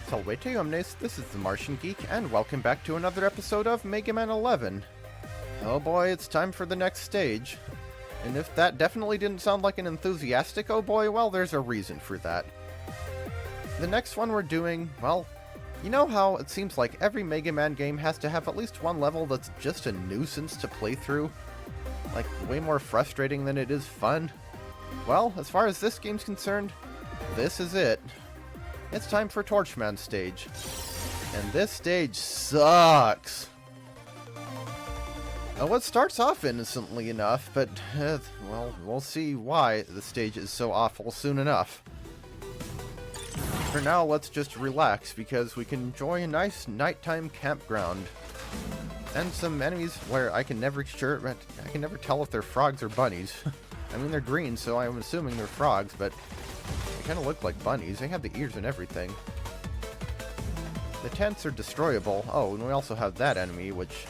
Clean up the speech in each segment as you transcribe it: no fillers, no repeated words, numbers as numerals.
Salvete Omnes, this is the Martian Geek, and welcome back to another episode of Mega Man 11. Oh boy, it's time for the next stage. And if that definitely didn't sound like an enthusiastic oh boy, well, there's a reason for that. The next one we're doing, well, you know how it seems like every Mega Man game has to have at least one level that's just a nuisance to play through? Like, way more frustrating than it is fun? Well, as far as this game's concerned, this is it. It's time for Torchman's stage. And this stage sucks! Well, it starts off innocently enough, but, well, we'll see why the stage is so awful soon enough. For now, let's just relax, because we can enjoy a nice nighttime campground. And some enemies where I can never tell if they're frogs or bunnies. I mean, they're green, so I'm assuming they're frogs, but they kind of look like bunnies. They have the ears and everything. The tents are destroyable. Oh, and we also have that enemy, which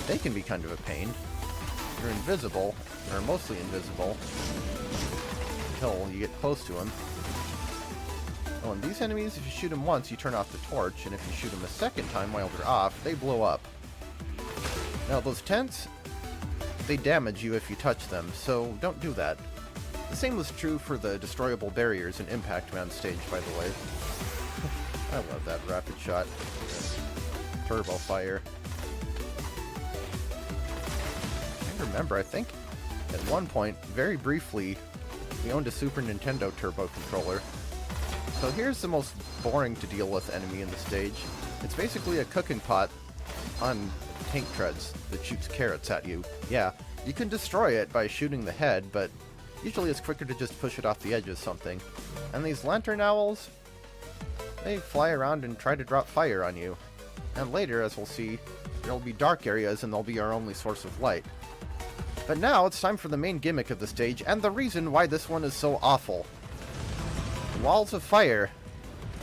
they can be kind of a pain. They're invisible, or mostly invisible, until you get close to them. Oh, and these enemies, if you shoot them once, you turn off the torch, and if you shoot them a second time while they're off, they blow up. Now, those tents, they damage you if you touch them, so don't do that. The same was true for the destroyable barriers in Impact Man stage, by the way. I love that rapid shot. Turbo fire. I remember, I think, at one point, very briefly, we owned a Super Nintendo Turbo controller. So here's the most boring to deal with enemy in the stage. It's basically a cooking pot on tank treads that shoots carrots at you. Yeah, you can destroy it by shooting the head, but usually it's quicker to just push it off the edge of something. And these lantern owls, they fly around and try to drop fire on you. And later, as we'll see, there'll be dark areas and they'll be our only source of light. But now it's time for the main gimmick of the stage, and the reason why this one is so awful. Walls of fire.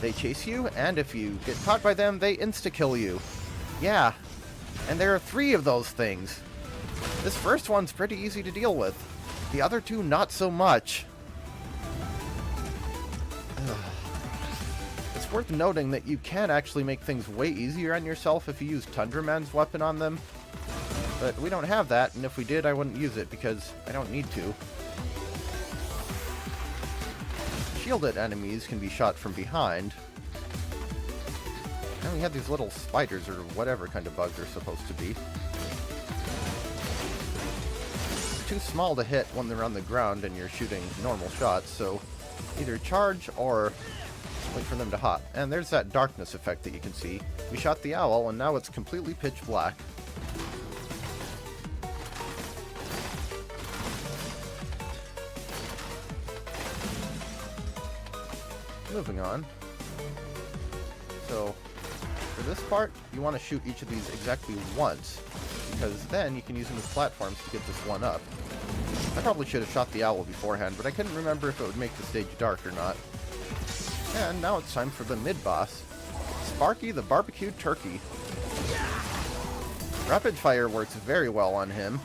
They chase you, and if you get caught by them, they insta-kill you. Yeah, and there are 3 of those things. This first one's pretty easy to deal with. The other 2, not so much. It's worth noting that you can actually make things way easier on yourself if you use Tundra Man's weapon on them. But we don't have that, and if we did, I wouldn't use it because I don't need to. Shielded enemies can be shot from behind. And we have these little spiders, or whatever kind of bugs they're supposed to be. Too small to hit when they're on the ground and you're shooting normal shots, so either charge or wait for them to hop. And there's that darkness effect that you can see. We shot the owl, and now it's completely pitch black. Moving on. So, for this part, you want to shoot each of these exactly once, because then you can use them as platforms to get this one up. I probably should have shot the owl beforehand, but I couldn't remember if it would make the stage dark or not. And now it's time for the mid-boss, Sparky the Barbecued Turkey. Rapid fire works very well on him,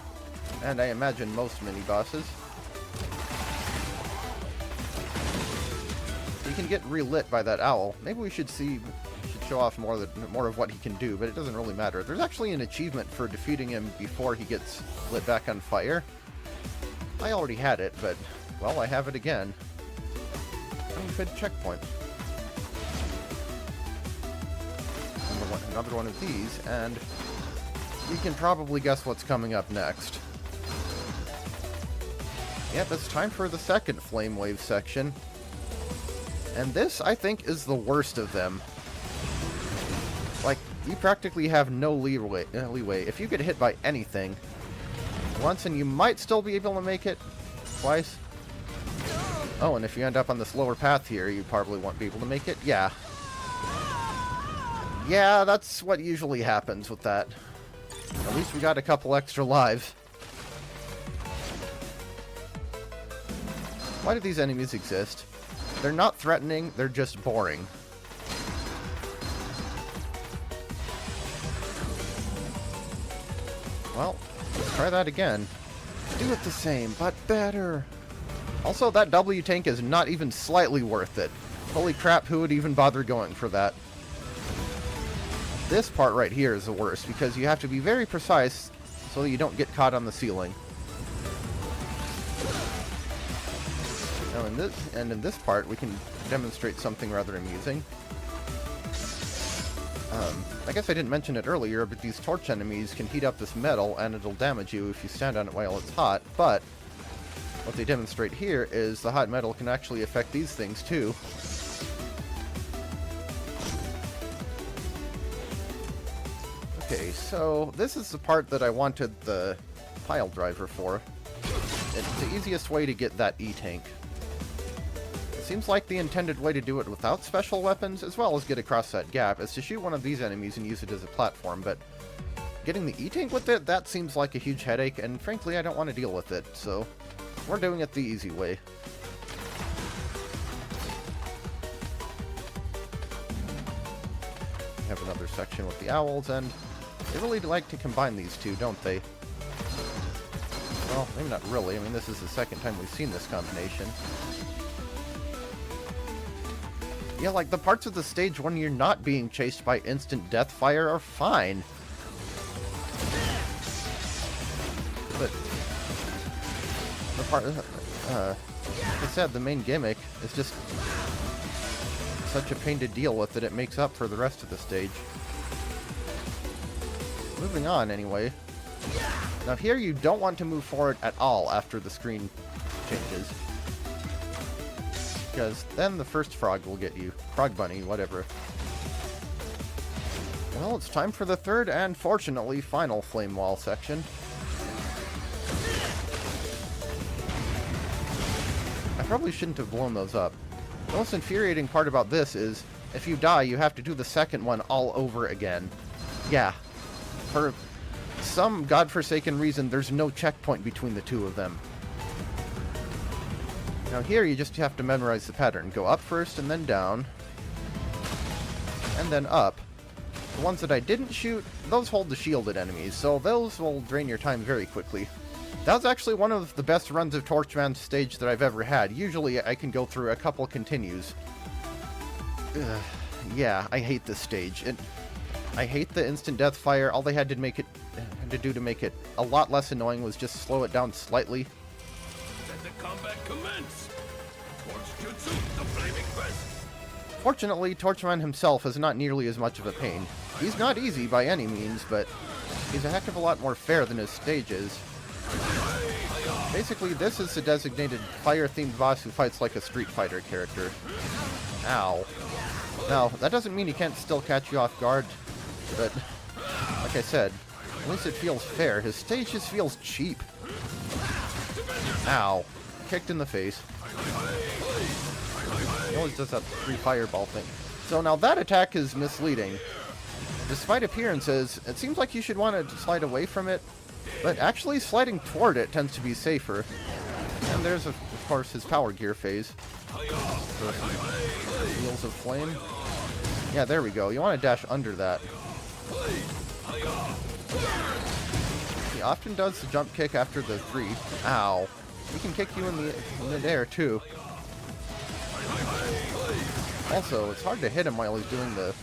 and I imagine most mini-bosses. He can get relit by that owl. Maybe we should show off more of what he can do, but it doesn't really matter. There's actually an achievement for defeating him before he gets lit back on fire. I already had it, but, well, I have it again. Unfit checkpoint. Another one of these, and you can probably guess what's coming up next. Yep, it's time for the second Flame Wave section. And this, I think, is the worst of them. Like, you practically have no leeway. If you get hit by anything once, and you might still be able to make it twice. Oh, and if you end up on this lower path here, you probably won't be able to make it. Yeah. Yeah, that's what usually happens with that. At least we got a couple extra lives. Why do these enemies exist? They're not threatening, they're just boring. Well, let's try that again. Do it the same, but better. Also, that W tank is not even slightly worth it. Holy crap, who would even bother going for that? This part right here is the worst, because you have to be very precise so that you don't get caught on the ceiling. Now in this part, we can demonstrate something rather amusing. I guess I didn't mention it earlier, but these torch enemies can heat up this metal, and it'll damage you if you stand on it while it's hot, but what they demonstrate here is the hot metal can actually affect these things too. Okay, so this is the part that I wanted the pile driver for. It's the easiest way to get that E-tank. It seems like the intended way to do it without special weapons, as well as get across that gap, is to shoot one of these enemies and use it as a platform, but getting the E-tank with it, that seems like a huge headache, and frankly I don't want to deal with it, so we're doing it the easy way. We have another section with the owls, and they really like to combine these two, don't they? Well, maybe not really. I mean, this is the second time we've seen this combination. Yeah, like, the parts of the stage when you're not being chased by instant death fire are fine. But the part, like I said, the main gimmick is just such a pain to deal with that it makes up for the rest of the stage. Moving on, anyway. Now here you don't want to move forward at all after the screen changes, because then the first frog will get you. Frog bunny, whatever. Well, it's time for the third and, fortunately, final flame wall section. I probably shouldn't have blown those up. The most infuriating part about this is, if you die, you have to do the second one all over again. Yeah. For some godforsaken reason, there's no checkpoint between the two of them. Now here, you just have to memorize the pattern. Go up first, and then down. And then up. The ones that I didn't shoot, those hold the shielded enemies, so those will drain your time very quickly. That was actually one of the best runs of Tundra Man stage that I've ever had. Usually I can go through a couple continues. Ugh, yeah, I hate this stage. I hate the instant death fire. All they had to do to make it a lot less annoying was just slow it down slightly. Let the combat commence. Torch Jutsu, the flaming fist. Fortunately, Tundra Man himself is not nearly as much of a pain. He's not easy by any means, but he's a heck of a lot more fair than his stage is. Basically, this is the designated fire-themed boss who fights like a Street Fighter character. Ow. Now, that doesn't mean he can't still catch you off guard, but like I said, at least it feels fair. His stage just feels cheap. Ow. Kicked in the face. He always does that free fireball thing. So now that attack is misleading. Despite appearances, it seems like you should want to slide away from it, but actually sliding toward it tends to be safer. And there's, of course, his power gear phase. Wheels of flame. Yeah, there we go. You want to dash under that. He often does the jump kick after the 3. Ow. He can kick you in mid-air, too. Also, it's hard to hit him while he's doing the...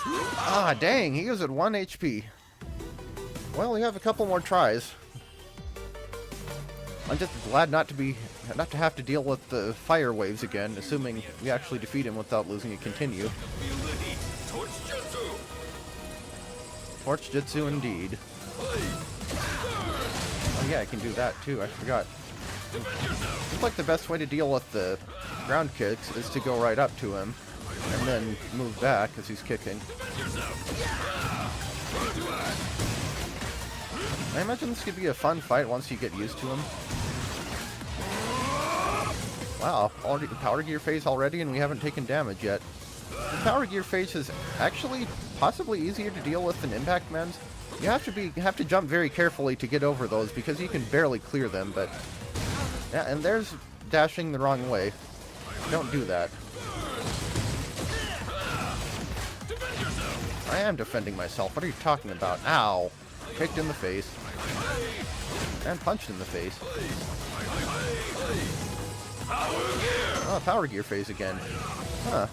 Ah, dang, he is at 1 HP. Well, we have a couple more tries. I'm just glad not to have to deal with the fire waves again, assuming we actually defeat him without losing a continue. Torch Jutsu indeed. Oh yeah, I can do that too, I forgot. Seems like the best way to deal with the ground kicks is to go right up to him, and then move back as he's kicking. I imagine this could be a fun fight once you get used to him. Wow, already power gear phase already, and we haven't taken damage yet. The power gear phase is actually possibly easier to deal with than Impact Man's. You have to jump very carefully to get over those because you can barely clear them, but yeah, and there's dashing the wrong way. Don't do that. I am defending myself. What are you talking about? Ow. Kicked in the face. And punched in the face. Oh, power gear phase again. Huh.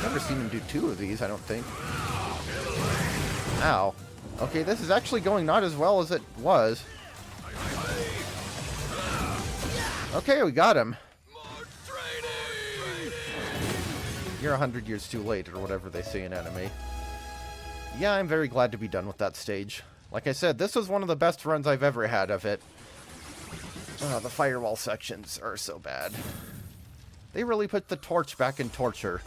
Never seen him do 2 of these, I don't think. Ow. Okay, this is actually going not as well as it was. Okay, we got him. You're 100 years too late, or whatever they say in anime. Yeah, I'm very glad to be done with that stage. Like I said, this was one of the best runs I've ever had of it. The firewall sections are so bad. They really put the torch back in torture.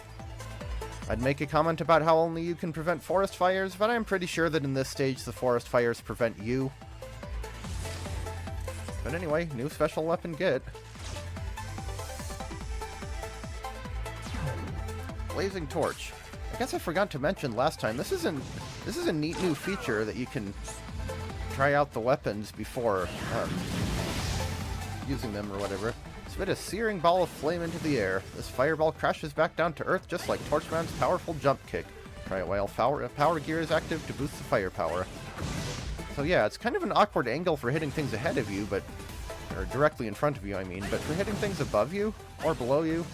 I'd make a comment about how only you can prevent forest fires, but I'm pretty sure that in this stage the forest fires prevent you. But anyway, new special weapon get. Blazing torch. I guess I forgot to mention last time, this is a neat new feature that you can try out the weapons before using them or whatever. Spit a searing ball of flame into the air. This fireball crashes back down to earth just like Torchman's powerful jump kick. Try it while power gear is active to boost the firepower. So yeah, it's kind of an awkward angle for hitting things ahead of you, or directly in front of you, I mean, but for hitting things above you or below you,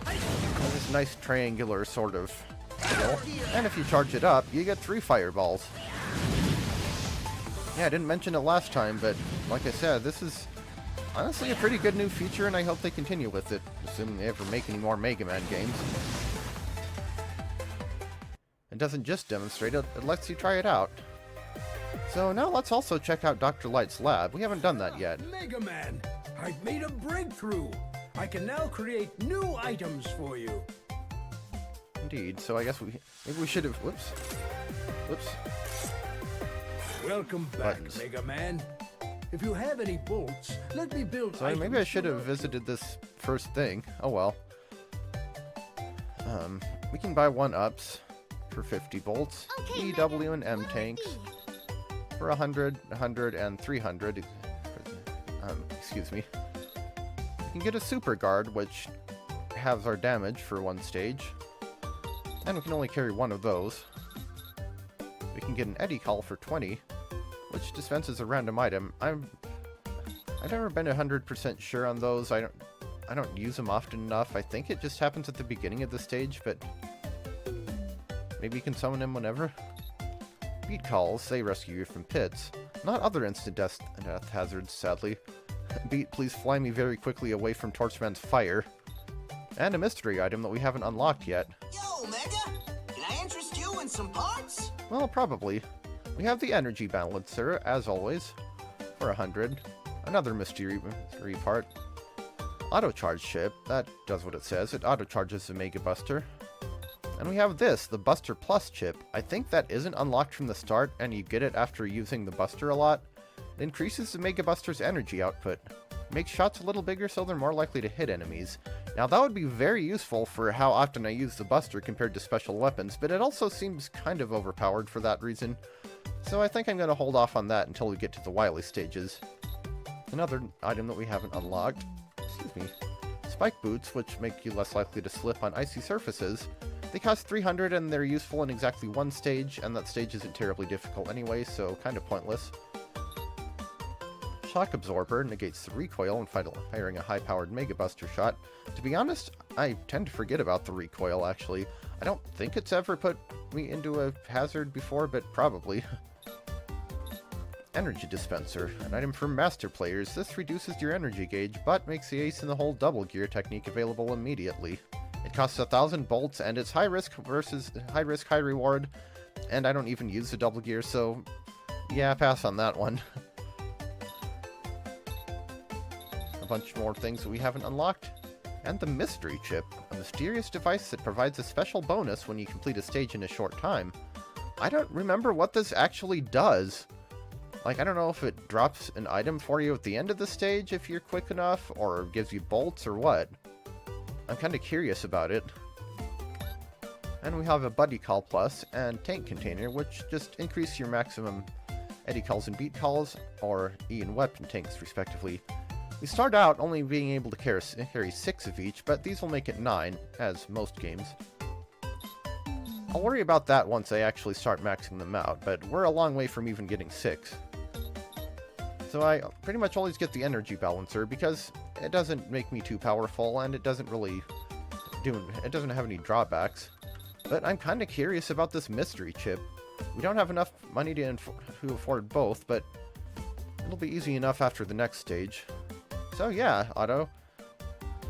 this nice triangular sort of deal. And if you charge it up, you get 3 fireballs. Yeah, I didn't mention it last time, but like I said, this is honestly a pretty good new feature, and I hope they continue with it, assuming they ever make any more Mega Man games. It doesn't just demonstrate it, it lets you try it out. So now let's also check out Dr. Light's lab. We haven't done that yet. Mega Man, I've made a breakthrough. I can now create new items for you. Indeed, so I guess maybe we should have, whoops. Welcome back, Buttons. Mega Man. If you have any bolts, let me build So maybe I should have visited this first thing. Oh well. We can buy 1-ups for 50 bolts. Okay, E, W, and M tanks for 100, 100, and 300. Excuse me. We can get a super guard, which halves our damage for 1 stage. And we can only carry 1 of those. We can get an eddy call for 20, which dispenses a random item. I've never been 100% sure on those. I don't use them often enough. I think it just happens at the beginning of the stage, but maybe you can summon him whenever. Beat calls, they rescue you from pits. Not other instant death hazards, sadly. Beat, please fly me very quickly away from Torchman's fire. And a mystery item that we haven't unlocked yet. Yo, Mega! Can I interest you in some parts? Well, probably. We have the energy balancer, as always, for 100. Another mystery part. Auto charge chip, that does what it says. It auto charges the Mega Buster. And we have this, the Buster Plus chip. I think that isn't unlocked from the start, and you get it after using the Buster a lot. It increases the Mega Buster's energy output. Makes shots a little bigger so they're more likely to hit enemies. Now that would be very useful for how often I use the Buster compared to special weapons, but it also seems kind of overpowered for that reason. So I think I'm going to hold off on that until we get to the Wily stages. Another item that we haven't unlocked, excuse me, Spike Boots, which make you less likely to slip on icy surfaces. They cost 300 and they're useful in exactly 1 stage, and that stage isn't terribly difficult anyway, so kind of pointless. Shock Absorber negates the recoil when firing a high-powered Mega Buster shot. To be honest, I tend to forget about the recoil, actually. I don't think it's ever put me into a hazard before, but probably. Energy Dispenser, an item for master players. This reduces your energy gauge, but makes the ace in the hole double gear technique available immediately. It costs 1,000 bolts, and it's high risk versus high risk, high reward. And I don't even use the double gear, so yeah, pass on that one. A bunch more things that we haven't unlocked. And the Mystery Chip, a mysterious device that provides a special bonus when you complete a stage in a short time. I don't remember what this actually does. Like, I don't know if it drops an item for you at the end of the stage if you're quick enough, or gives you bolts, or what. I'm kind of curious about it. And we have a Buddy Call Plus and Tank Container, which just increase your maximum Eddy Calls and Beat Calls, or E and Weapon Tanks, respectively. We start out only being able to carry 6 of each, but these will make it 9, as most games. I'll worry about that once I actually start maxing them out, but we're a long way from even getting 6. So I pretty much always get the Energy Balancer, because it doesn't make me too powerful, and it doesn't have any drawbacks. But I'm kind of curious about this Mystery Chip. We don't have enough money to afford both, but it'll be easy enough after the next stage. So yeah, Otto,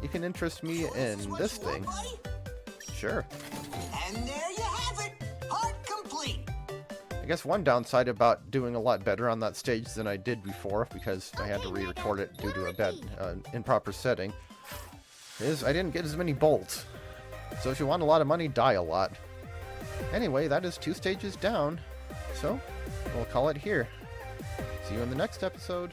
you can interest me in this thing. Sure. And there you have it. Part complete. I guess one downside about doing a lot better on that stage than I did before, because I had to re-record it due to a bad, improper setting, is I didn't get as many bolts. So if you want a lot of money, die a lot. Anyway, that is 2 stages down, so we'll call it here. See you in the next episode.